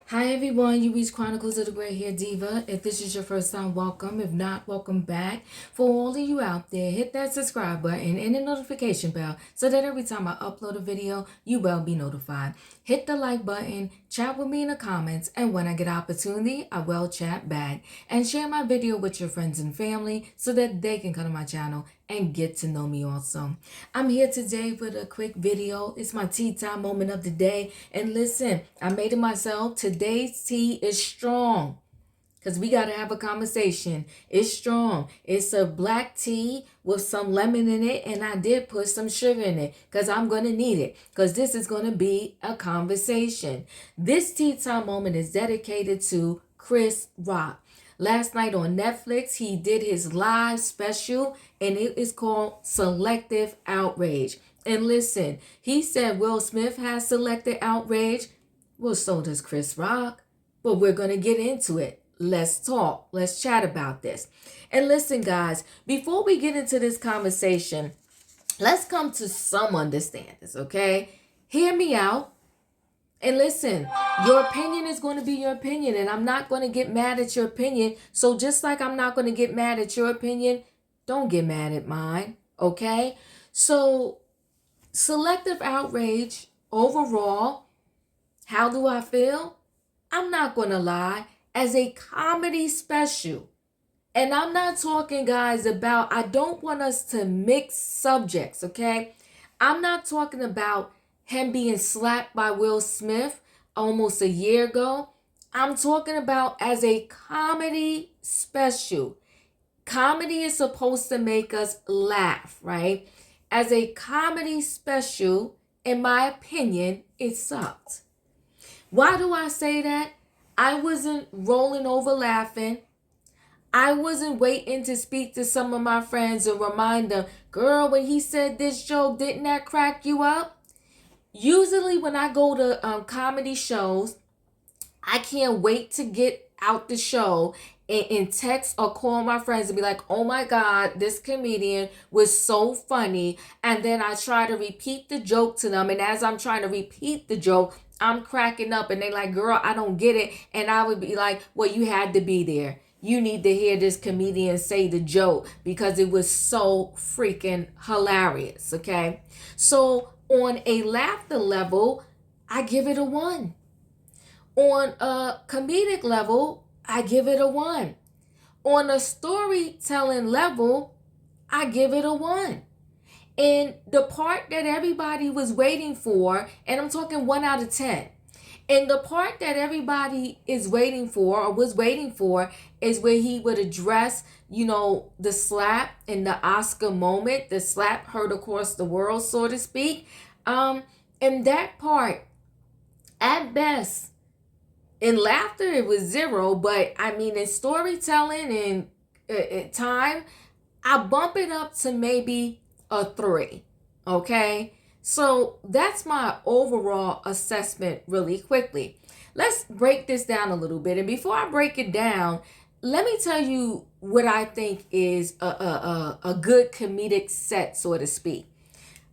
Hi everyone, you reach Chronicles of the Gray Hair Diva. If this is your first time, welcome. If not, welcome back. For all of you out there, hit that subscribe button and the notification bell so that every time I upload a video, you will be notified. Hit the like button, chat with me in the comments, and when I get opportunity, I will chat back. And share my video with your friends and family so that they can come to my channel and get to know me also. I'm here today with a quick video. It's my tea time moment of the day. And listen, I made it myself. Today's tea is strong because we got to have a conversation. It's strong. It's a black tea with some lemon in it, and I did put some sugar in it because I'm going to need it because this is going to be a conversation. This tea time moment is dedicated to Chris Rock. Last night on Netflix, he did his live special, and it is called Selective Outrage. And listen, he said Will Smith has selected outrage. Well, so does Chris Rock. But we're going to get into it. Let's talk. Let's chat about this. And listen, guys, before we get into this conversation, let's come to some understandings, okay? Hear me out. And listen, your opinion is going to be your opinion, and I'm not going to get mad at your opinion. So just like I'm not going to get mad at your opinion, don't get mad at mine, okay? So selective outrage overall, how do I feel? I'm not going to lie, as a comedy special. And I'm not talking, guys, about, I don't want us to mix subjects, okay? I'm not talking about him being slapped by Will Smith almost a year ago. I'm talking about as a comedy special. Comedy is supposed to make us laugh, right? As a comedy special, in my opinion, it sucked. Why do I say that? I wasn't rolling over laughing. I wasn't waiting to speak to some of my friends and remind them, girl, when he said this joke, didn't that crack you up? Usually when I go to comedy shows, I can't wait to get out the show and text or call my friends and be like, oh my God, this comedian was so funny. And then I try to repeat the joke to them. And as I'm trying to repeat the joke, I'm cracking up and they like, girl, I don't get it. And I would be like, well, you had to be there. You need to hear this comedian say the joke because it was so freaking hilarious. Okay. So on a laughter level, I give it a 1. On a comedic level, I give it a 1. On a storytelling level, I give it a 1. And the part that everybody was waiting for, and I'm talking 1 out of 10. And the part that everybody is waiting for or was waiting for is where he would address, the slap in the Oscar moment, the slap heard across the world, so to speak. And that part, at best, in laughter, it was 0, but I mean, in storytelling and time, I bump it up to maybe a 3. Okay, so that's my overall assessment really quickly. Let's break this down a little bit. And before I break it down, let me tell you what I think is a good comedic set, so to speak.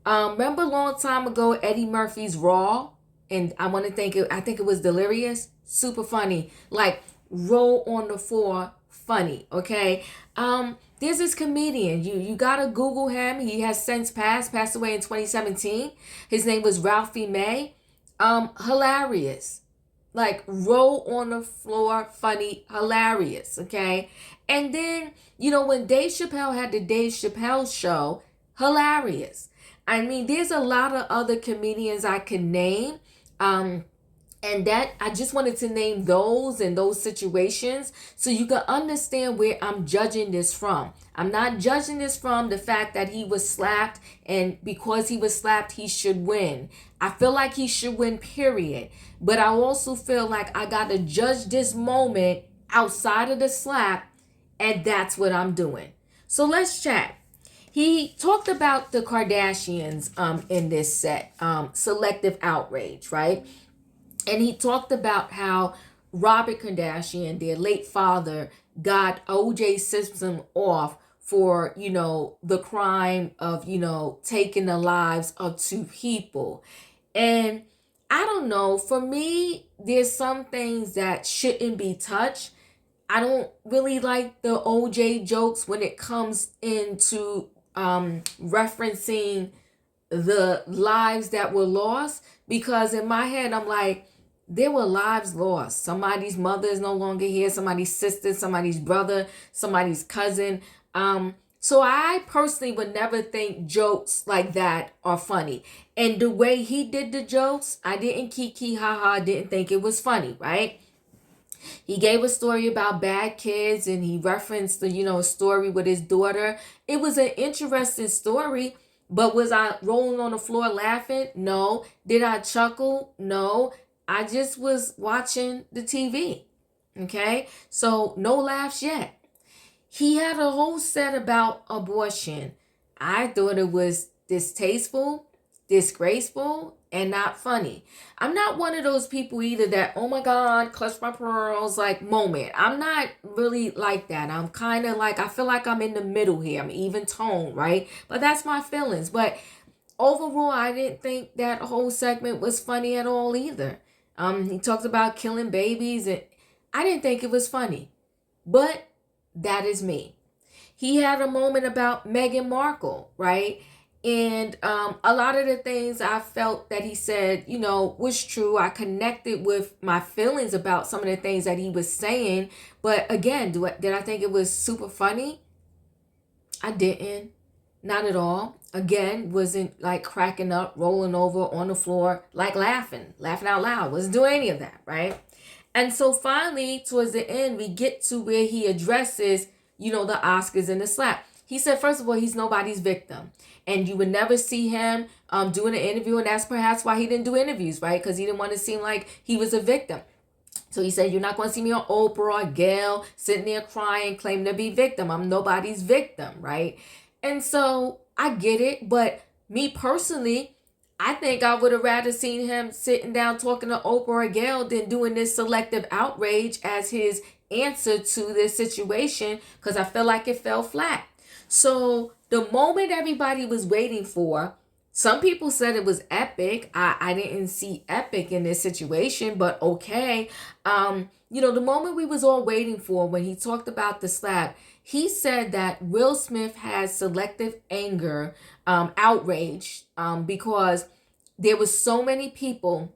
Remember a long time ago, Eddie Murphy's Raw? And I think it was Delirious. Super funny. Like, roll on the floor, funny, okay? There's this comedian. You gotta Google him. He has since passed away in 2017. His name was Ralphie May. Hilarious. Like, roll on the floor, funny, hilarious, okay? And then, when Dave Chappelle had the Dave Chappelle show, hilarious. I mean, there's a lot of other comedians I can name. And that I just wanted to name those and those situations so you can understand where I'm judging this from. I'm not judging this from the fact that he was slapped, and because he was slapped, he should win. I feel like he should win, period. But I also feel like I got to judge this moment outside of the slap, and that's what I'm doing. So let's chat. He talked about the Kardashians in this set, selective outrage, right? And he talked about how Robert Kardashian, their late father, got O.J. Simpson off for, the crime of, taking the lives of 2 people. And I don't know. For me, there's some things that shouldn't be touched. I don't really like the OJ jokes when it comes into referencing the lives that were lost, because in my head I'm like, there were lives lost. Somebody's mother is no longer here, somebody's sister, somebody's brother, somebody's cousin. So I personally would never think jokes like that are funny. And the way he did the jokes, I didn't kiki haha, didn't think it was funny, right? He gave a story about bad kids, and he referenced the, story with his daughter. It was an interesting story, but was I rolling on the floor laughing? No. Did I chuckle? No. I just was watching the TV. Okay? So no laughs yet. He had a whole set about abortion. I thought it was distasteful, disgraceful, and not funny. I'm not one of those people either that, oh my God, clutch my pearls, like moment. I'm not really like that. I'm kind of like, I feel like I'm in the middle here. I'm even tone, right? But that's my feelings. But overall, I didn't think that whole segment was funny at all either. He talked about killing babies, and I didn't think it was funny. But that is me. He had a moment about Meghan Markle, right? And a lot of the things I felt that he said, was true. I connected with my feelings about some of the things that he was saying. But again, did I think it was super funny? I didn't. Not at all. Again, wasn't like cracking up, rolling over on the floor, like laughing out loud. Wasn't doing any of that, right? And so finally, towards the end, we get to where he addresses, the Oscars and the slap. He said, first of all, he's nobody's victim. And you would never see him doing an interview. And that's perhaps why he didn't do interviews, right? Because he didn't want to seem like he was a victim. So he said, you're not going to see me on Oprah or Gail sitting there crying, claiming to be victim. I'm nobody's victim, right? And so I get it. But me personally, I think I would have rather seen him sitting down talking to Oprah or Gail than doing this selective outrage as his answer to this situation, because I feel like it fell flat. So the moment everybody was waiting for, some people said it was epic. I didn't see epic in this situation, but okay. The moment we was all waiting for, when he talked about the slap, he said that Will Smith has selective anger, outrage, because there was so many people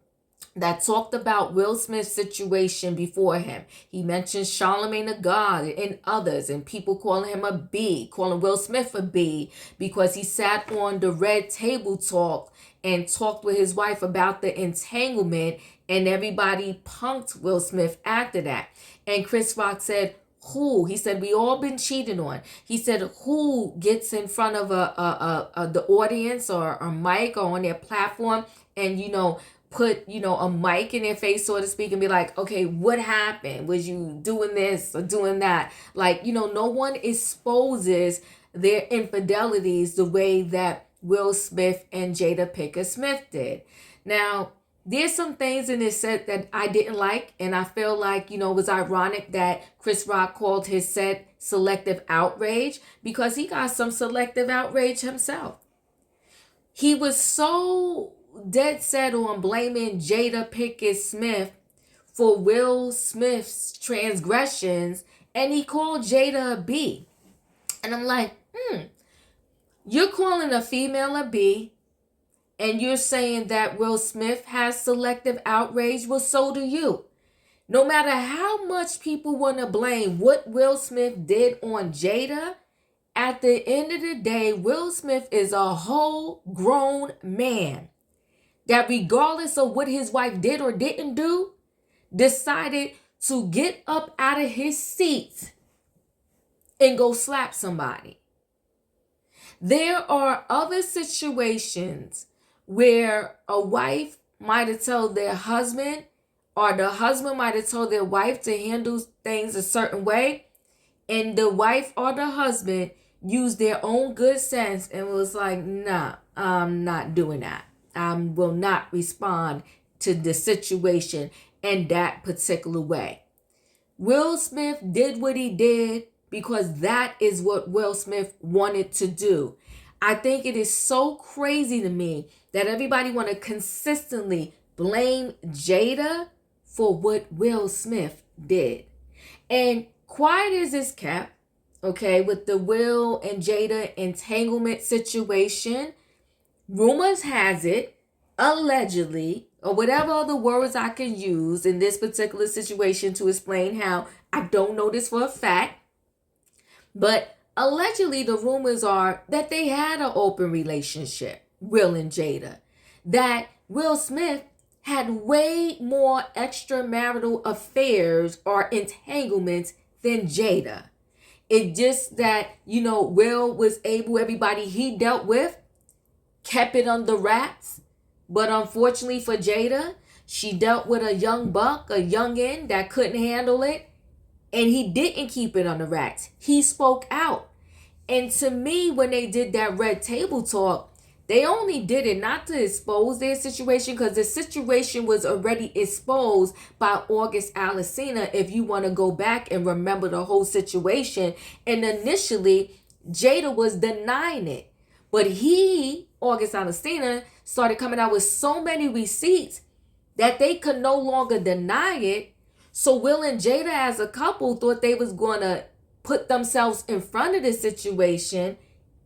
that talked about Will Smith's situation before him. He mentioned Charlamagne the God and others, and people calling him a B, calling Will Smith a B, because he sat on the Red Table Talk and talked with his wife about the entanglement, and everybody punked Will Smith after that. And Chris Rock said, who? He said, we all been cheated on. He said, who gets in front of the audience or a mic or on their platform and, put, a mic in their face, so to speak, and be like, okay, what happened? Was you doing this or doing that? Like, no one exposes their infidelities the way that Will Smith and Jada Pinkett Smith did. Now, there's some things in this set that I didn't like, and I feel like, it was ironic that Chris Rock called his set Selective Outrage, because he got some selective outrage himself. He was so dead set on blaming Jada Pinkett Smith for Will Smith's transgressions, and he called Jada a B. And I'm like, you're calling a female a B, and you're saying that Will Smith has selective outrage? Well, so do you. No matter how much people want to blame what Will Smith did on Jada, at the end of the day, Will Smith is a whole grown man that, regardless of what his wife did or didn't do, decided to get up out of his seat and go slap somebody. There are other situations where a wife might have told their husband, or the husband might have told their wife to handle things a certain way, and the wife or the husband used their own good sense and was like, nah, I'm not doing that. I will not respond to the situation in that particular way. Will Smith did what he did because that is what Will Smith wanted to do. I think it is so crazy to me that everybody want to consistently blame Jada for what Will Smith did. And quiet as it's kept, okay, with the Will and Jada entanglement situation, rumors has it, allegedly, or whatever other words I can use in this particular situation to explain how I don't know this for a fact, but allegedly the rumors are that they had an open relationship, Will and Jada, that Will Smith had way more extramarital affairs or entanglements than Jada. It just that, Will was able, everybody he dealt with kept it under wraps. But unfortunately for Jada, she dealt with a young buck, a youngin' that couldn't handle it. And he didn't keep it under wraps. He spoke out. And to me, when they did that red table talk, they only did it not to expose their situation, because the situation was already exposed by August Alsina, if you want to go back and remember the whole situation. And initially, Jada was denying it. But August Alsina, started coming out with so many receipts that they could no longer deny it. So Will and Jada as a couple thought they was going to put themselves in front of the situation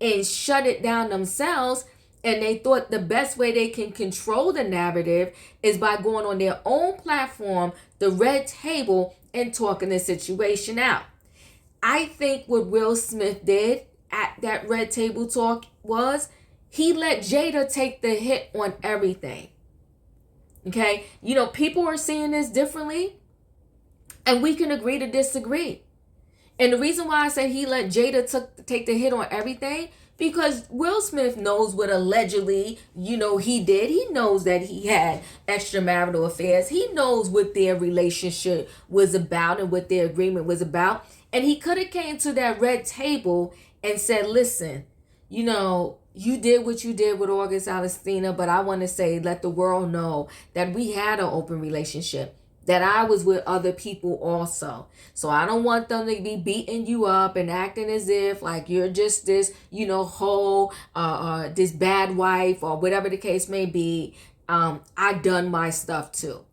and shut it down themselves. And they thought the best way they can control the narrative is by going on their own platform, the red table, and talking the situation out. I think what Will Smith did at that red table talk was he let Jada take the hit on everything. Okay? People are seeing this differently, and we can agree to disagree. And the reason why I said he let Jada take the hit on everything, because Will Smith knows what allegedly, he did. He knows that he had extramarital affairs. He knows what their relationship was about and what their agreement was about. And he could have came to that red table and said, listen, you did what you did with August Alsina, but I want to say, let the world know that we had an open relationship, that I was with other people also. So I don't want them to be beating you up and acting as if like you're just this, whole, this bad wife or whatever the case may be. I done my stuff too.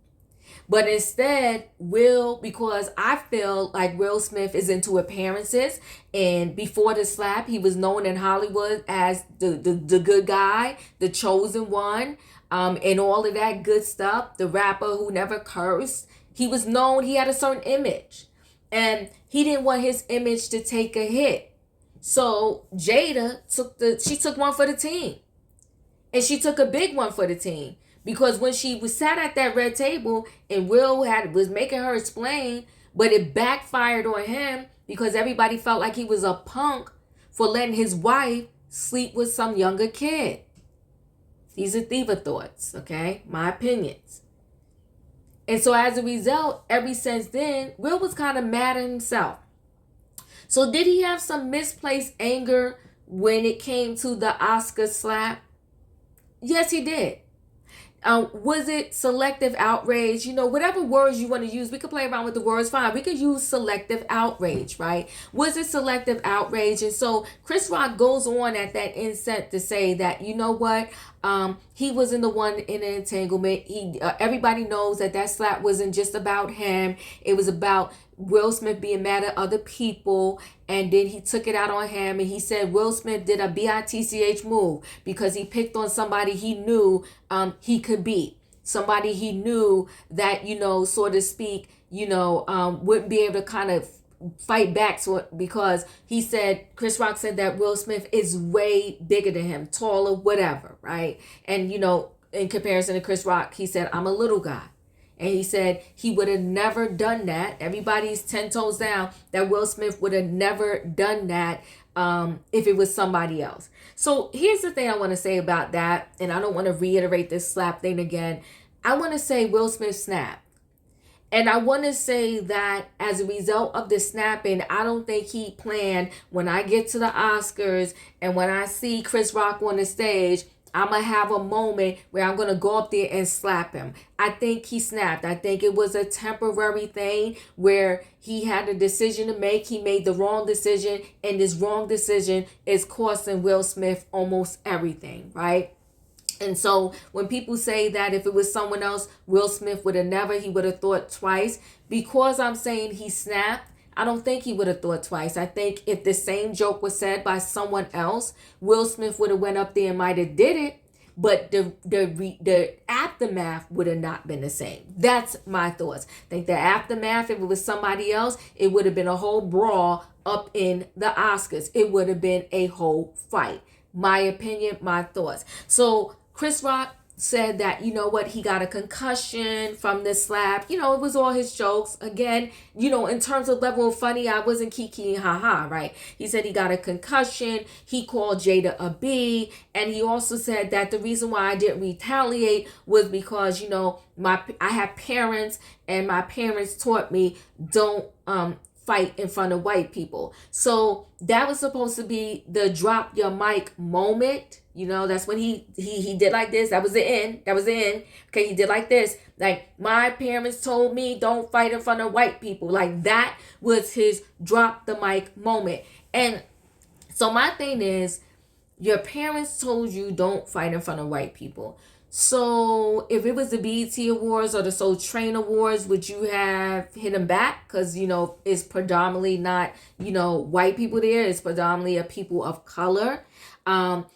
But instead, because I feel like Will Smith is into appearances, and before the slap, he was known in Hollywood as the good guy, the chosen one, and all of that good stuff, the rapper who never cursed. He was known, he had a certain image, and he didn't want his image to take a hit. So Jada took one for the team, and she took a big one for the team. Because when she was sat at that red table and Will was making her explain, but it backfired on him because everybody felt like he was a punk for letting his wife sleep with some younger kid. These are diva thoughts, okay? My opinions. And so as a result, ever since then, Will was kind of mad at himself. So did he have some misplaced anger when it came to the Oscar slap? Yes, he did. Was it selective outrage? Whatever words you want to use, we could play around with the words, fine. We could use selective outrage, right? Was it selective outrage? And so Chris Rock goes on at that inset to say that, he wasn't the one in an entanglement. Everybody knows that slap wasn't just about him. It was about Will Smith being mad at other people, and then he took it out on him, and he said Will Smith did a bitch move because he picked on somebody he knew he could beat, somebody he knew that, so to speak, wouldn't be able to kind of fight back because he said, Chris Rock said that Will Smith is way bigger than him, taller, whatever, right? And, in comparison to Chris Rock, he said, I'm a little guy. And he said he would have never done that. Everybody's 10 toes down that Will Smith would have never done that if it was somebody else. So here's the thing I want to say about that. And I don't want to reiterate this slap thing again. I want to say Will Smith snapped. And I want to say that as a result of the snapping, I don't think he planned when I get to the Oscars and when I see Chris Rock on the stage, I'm going to have a moment where I'm going to go up there and slap him. I think he snapped. I think it was a temporary thing where he had a decision to make. He made the wrong decision, and this wrong decision is costing Will Smith almost everything, right? And so when people say that if it was someone else, Will Smith would have never, he would have thought twice. Because I'm saying he snapped, I don't think he would have thought twice. I think if the same joke was said by someone else, Will Smith would have went up there and might have did it, but the aftermath would have not been the same. That's my thoughts. I think the aftermath, if it was somebody else, it would have been a whole brawl up in the Oscars. It would have been a whole fight. My opinion, my thoughts. So Chris Rock said that, you know what, he got a concussion from this slap. You know, it was all his jokes. Again, you know, in terms of level of funny, I wasn't kiki and haha, right? He said he got a concussion. He called Jada a B. And he also said that the reason why I didn't retaliate was because, you know, I have parents and my parents taught me don't fight in front of white people. So that was supposed to be the drop your mic moment. You know, that's when he did like this. That was the end. That was the end. Okay, he did like this. Like, my parents told me don't fight in front of white people. Like, that was his drop the mic moment. And so my thing is, your parents told you don't fight in front of white people. So if it was the BET Awards or the Soul Train Awards, would you have hit him back? Because, you know, it's predominantly not, you know, white people there. It's predominantly a people of color.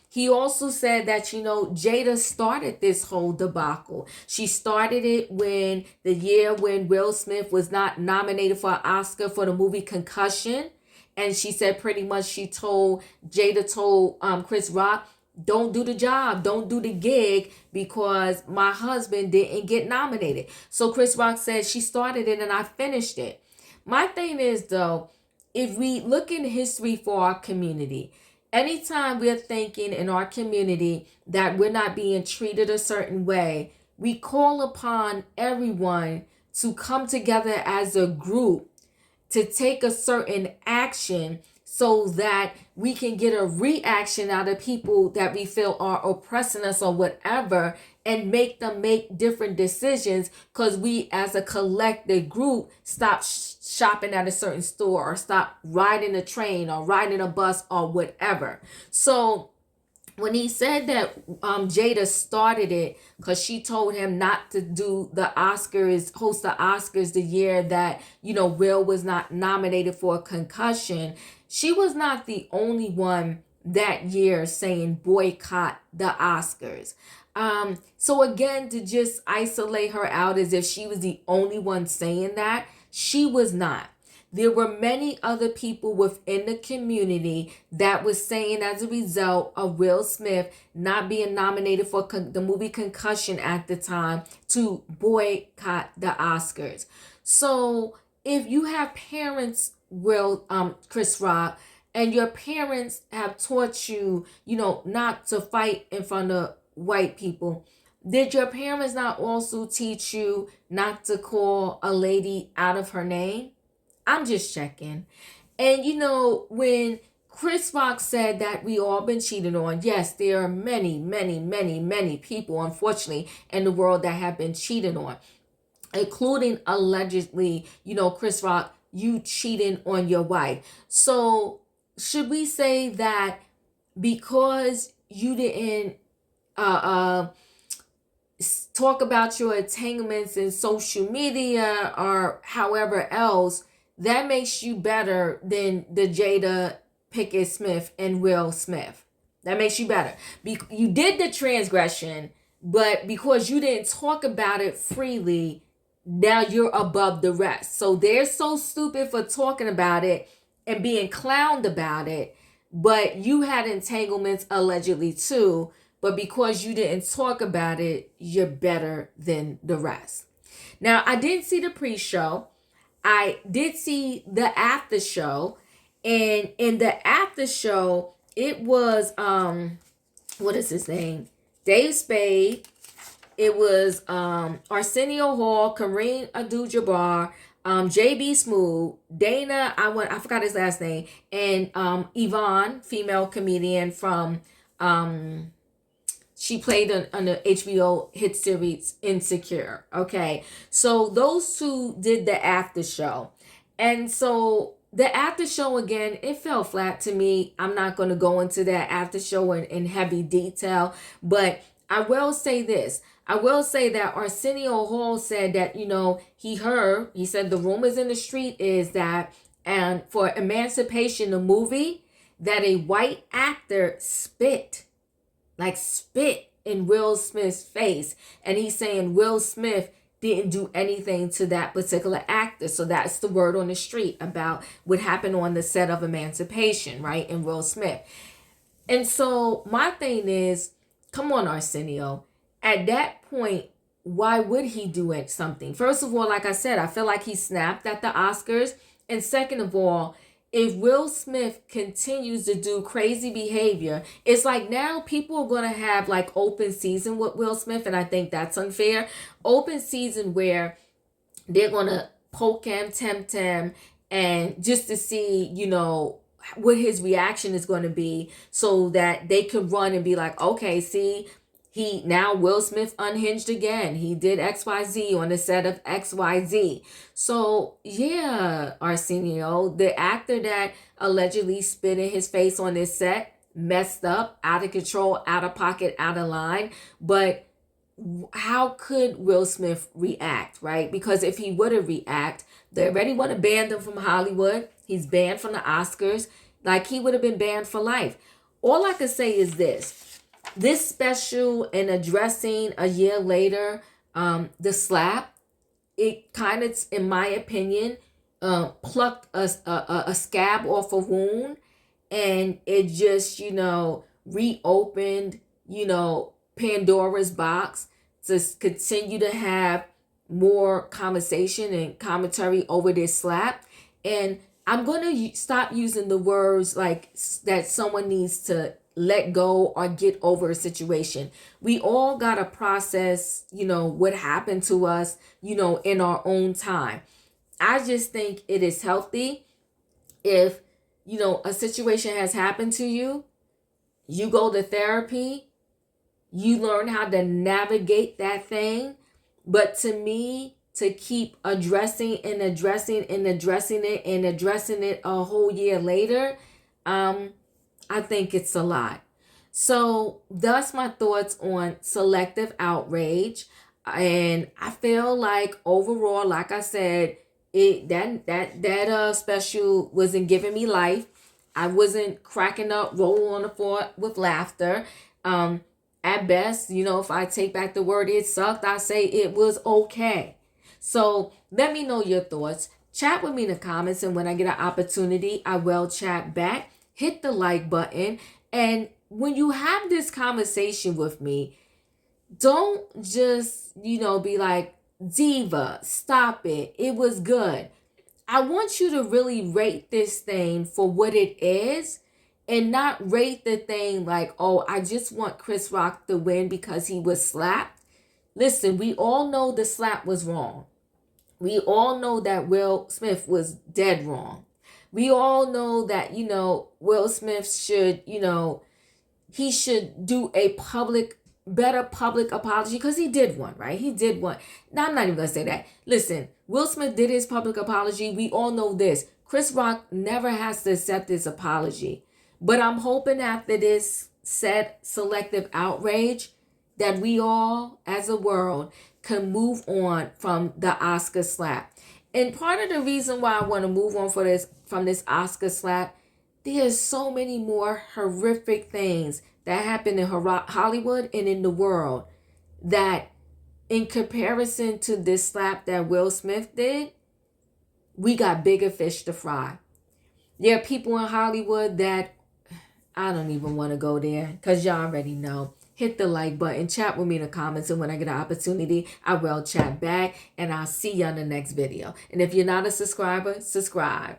He also said that, you know, Jada started this whole debacle. She started it when the year when Will Smith was not nominated for an Oscar for the movie Concussion. And she said pretty much Jada told Chris Rock, don't do the job, don't do the gig because my husband didn't get nominated. So Chris Rock said she started it and I finished it. My thing is, though, if we look in history for our community, anytime we're thinking in our community that we're not being treated a certain way, we call upon everyone to come together as a group to take a certain action so that we can get a reaction out of people that we feel are oppressing us or whatever, and make them make different decisions because we as a collective group stop shopping at a certain store or stop riding a train or riding a bus or whatever. So when he said that Jada started it because she told him not to do the Oscars, host the Oscars the year that, you know, Will was not nominated for a concussion, she was not the only one that year saying boycott the Oscars. So again, to just isolate her out as if she was the only one saying that, she was not. There were many other people within the community that was saying as a result of Will Smith not being nominated for the movie Concussion at the time to boycott the Oscars. So if you have parents, Chris Rock, and your parents have taught you, you know, not to fight in front of white people, did your parents not also teach you not to call a lady out of her name? I'm just checking. And you know, when Chris Rock said that we all been cheated on, yes, there are many, many, many, many people, unfortunately, in the world that have been cheated on, including allegedly, you know, Chris Rock, you cheating on your wife. So should we say that because you didn't talk about your entanglements in social media or however else, that makes you better than the Jada Pinkett Smith and Will Smith? That makes you better. You did the transgression, but because you didn't talk about it freely, now you're above the rest. So they're so stupid for talking about it and being clowned about it, but you had entanglements allegedly too, but because you didn't talk about it, you're better than the rest. Now, I didn't see the pre-show. I did see the after show, and in the after show, it was what is his name? Dave Spade. It was Arsenio Hall, Kareem Abdul-Jabbar, JB Smoove, Dana, I forgot his last name, and Yvonne, female comedian from she played on the HBO hit series Insecure. Okay, so those two did the after show. And so the after show, again, it fell flat to me. I'm not going to go into that after show in heavy detail, but I will say this. I will say that Arsenio Hall said that, he said the rumors in the street is that, and for Emancipation, the movie, that a white actor spit in Will Smith's face. And he's saying Will Smith didn't do anything to that particular actor. So that's the word on the street about what happened on the set of Emancipation, right? And Will Smith. And so my thing is, come on, Arsenio. At that point, why would he do something? First of all, like I said, I feel like he snapped at the Oscars. And second of all, if Will Smith continues to do crazy behavior, it's like now people are going to have like open season with Will Smith. And I think that's unfair. Open season where they're going to poke him, tempt him, and just to see, what his reaction is going to be so that they could run and be like, okay, see, Will Smith unhinged again. He did XYZ on the set of XYZ. So yeah, Arsenio, the actor that allegedly spit in his face on this set, messed up, out of control, out of pocket, out of line. But how could Will Smith react, right? Because if he would have react, they already want to ban him from Hollywood. He's banned from the Oscars. Like, he would have been banned for life. All I can say is this special and addressing a year later, the slap, it kind of, in my opinion, plucked a scab off a wound, and it just, reopened, Pandora's box to continue to have more conversation and commentary over this slap. And I'm going to stop using the words like that someone needs to let go or get over a situation. We all got to process, what happened to us, in our own time. I just think it is healthy if, a situation has happened to you, you go to therapy, you learn how to navigate that thing. But to me, to keep addressing and addressing and addressing it and addressing it a whole year later, I think it's a lot. So that's my thoughts on Selective Outrage. And I feel like overall, like I said, that special wasn't giving me life. I wasn't cracking up, rolling on the floor with laughter. At best, if I take back the word it sucked, I say it was okay. So let me know your thoughts. Chat with me in the comments, and when I get an opportunity, I will chat back. Hit the like button. And when you have this conversation with me, don't just, be like, Diva, stop it. It was good. I want you to really rate this thing for what it is, and not rate the thing like, oh, I just want Chris Rock to win because he was slapped. Listen, we all know the slap was wrong. We all know that Will Smith was dead wrong. We all know that, Will Smith should, he should do a better public apology, because he did one, right? He did one. Now, I'm not even going to say that. Listen, Will Smith did his public apology. We all know this. Chris Rock never has to accept his apology. But I'm hoping after this Selective Outrage that we all, as a world, can move on from the Oscar slap. And part of the reason why I want to move on from this Oscar slap, there's so many more horrific things that happen in Hollywood and in the world that, in comparison to this slap that Will Smith did, we got bigger fish to fry. There are people in Hollywood that I don't even want to go there, because y'all already know. Hit the like button, chat with me in the comments, and when I get an opportunity, I will chat back, and I'll see you on the next video. And if you're not a subscriber, subscribe.